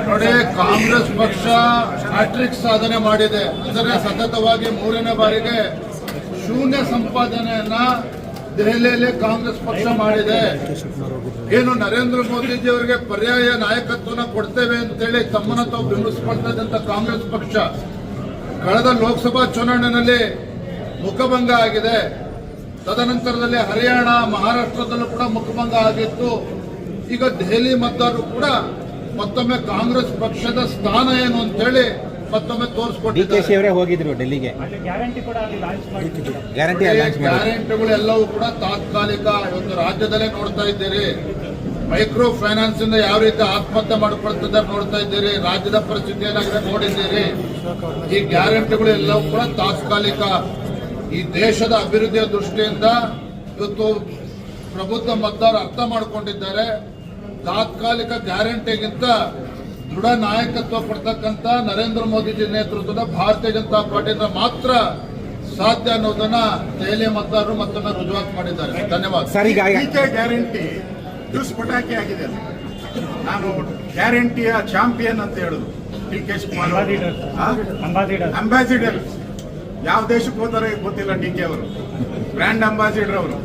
ನೋಡಿ, ಕಾಂಗ್ರೆಸ್ ಪಕ್ಷ ಹ್ಯಾಟ್ರಿಕ್ ಸಾಧನೆ ಮಾಡಿದೆ. ಅಂದರೆ ಸತತವಾಗಿ 3ನೇ ಬಾರಿಗೆ ಶೂನ್ಯ ಸಂಪಾದನೆಯನ್ನ ದೆಹಲಿಯಲ್ಲಿ ಕಾಂಗ್ರೆಸ್ ಪಕ್ಷ ಮಾಡಿದೆ. ಏನು ನರೇಂದ್ರ ಮೋದಿಜಿ ಅವರಿಗೆ ಪರ್ಯಾಯ ನಾಯಕತ್ವನ ಕೊಡ್ತೇವೆ ಅಂತೇಳಿ ತಮ್ಮನ್ನ ತಾವು ಬಿಂಬಿಸಿಕೊಳ್ತಾ ಇದ್ದಂತ ಕಾಂಗ್ರೆಸ್ ಪಕ್ಷ ಕಳೆದ ಲೋಕಸಭಾ ಚುನಾವಣೆಯಲ್ಲಿ ಮುಖಭಂಗ ಆಗಿದೆ. ತದನಂತರದಲ್ಲಿ ಹರಿಯಾಣ, ಮಹಾರಾಷ್ಟ್ರದಲ್ಲೂ ಕೂಡ ಮುಖಭಂಗ ಆಗಿತ್ತು. ಈಗ ದೆಹಲಿ ಮತದಾರರು ಕೂಡ ಮತ್ತೊಮ್ಮೆ ಕಾಂಗ್ರೆಸ್ ಪಕ್ಷದ ಸ್ಥಾನ ಏನು ಅಂತೇಳಿ ಮತ್ತೊಮ್ಮೆ ತೋರಿಸ್ಕೊಟ್ಟಿದ್ದಾರೆ. ಹೋಗಿದ್ರು ಡೆಲ್ಲಿಗೆ, ಗ್ಯಾರಂಟಿಗಳೆಲ್ಲವೂ ಕೂಡ ತಾತ್ಕಾಲಿಕ. ಇವತ್ತು ರಾಜ್ಯದಲ್ಲೇ ನೋಡ್ತಾ ಇದ್ದೀರಿ, ಮೈಕ್ರೋ ಫೈನಾನ್ಸ್ ಇಂದ ಯಾವ ರೀತಿ ಆತ್ಮಹತ್ಯೆ ಮಾಡಿಕೊಳ್ತಿದ್ದಾರೆ ನೋಡ್ತಾ ಇದ್ದೀರಿ. ರಾಜ್ಯದ ಪರಿಸ್ಥಿತಿ ಏನಾಗಿದೆ ನೋಡಿದ್ದೀರಿ. ಈ ಗ್ಯಾರಂಟಿಗಳು ಎಲ್ಲವೂ ಕೂಡ ತಾತ್ಕಾಲಿಕ. ಈ ದೇಶದ ಅಭಿವೃದ್ಧಿಯ ದೃಷ್ಟಿಯಿಂದ ಇವತ್ತು ಪ್ರಬುದ್ಧ ಮತದಾರರು ಅರ್ಥ ಮಾಡಿಕೊಂಡಿದ್ದಾರೆ. ತಾತ್ಕಾಲಿಕ ಗ್ಯಾರಂಟಿಗಿಂತ ದೃಢ ನಾಯಕತ್ವ ಪಡ್ತಕ್ಕಂಥ ನರೇಂದ್ರ ಮೋದಿಜಿ ನೇತೃತ್ವದ ಭಾರತೀಯ ಜನತಾ ಪಾರ್ಟಿಯಿಂದ ಮಾತ್ರ ಸಾಧ್ಯ ಅನ್ನೋದನ್ನ ದೆಹಲಿ ಮತದಾರರು ಮತ್ತೊಮ್ಮೆ ರುಜುವಾತು ಮಾಡಿದ್ದಾರೆ. ಧನ್ಯವಾದ. ಗ್ಯಾರಂಟಿ ಪಟಾಕಿ ಆಗಿದೆ. ನಾನು ಗ್ಯಾರಂಟಿಯ ಚಾಂಪಿಯನ್ ಅಂತ ಹೇಳುದು ಡಿ.ಕೆ. ಶಿವಕುಮಾರ್ ಅಂಬಾಸಿಡರ್. ಯಾವ ದೇಶಕ್ಕೆ ಹೋದರೆ ಗೊತ್ತಿಲ್ಲ ಡಿ.ಕೆ. ಅವರು ಬ್ರ್ಯಾಂಡ್ ಅಂಬಾಸಿಡರ್. ಅವರು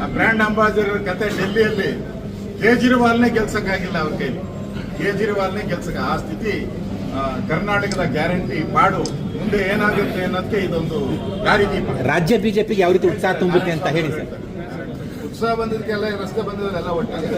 ಆ ಬ್ರ್ಯಾಂಡ್ ಅಂಬಾಸಿಡರ್ ಕತೆ ಡೆಲ್ಲಿಯಲ್ಲಿ ಕೇಜ್ರಿವಾಲ್ನೇ ಗೆಲ್ಸಕ್ಕಾಗಿಲ್ಲ ಅವ್ರ ಕೈಲಿ. ಕೇಜ್ರಿವಾಲ್ನೇ ಗೆಲ್ಸಕ್ಕೆ ಆ ಸ್ಥಿತಿ. ಕರ್ನಾಟಕದ ಗ್ಯಾರಂಟಿ ಪಾಡು ಮುಂದೆ ಏನಾಗುತ್ತೆ ಅನ್ನೋದಕ್ಕೆ ಇದೊಂದು ದಾರಿದೀಪ. ರಾಜ್ಯ ಬಿಜೆಪಿಗೆ ಯಾವ ರೀತಿ ಉತ್ಸಾಹ ತುಂಬುತ್ತೆ ಅಂತ ಹೇಳಿ ಸರ್. ಉತ್ಸಾಹ ಬಂದಿದ್ದಕ್ಕೆಲ್ಲ ರಸ್ತೆ ಬಂದಿದ್ದೆಲ್ಲ ಒಟ್ಟಾಗಿ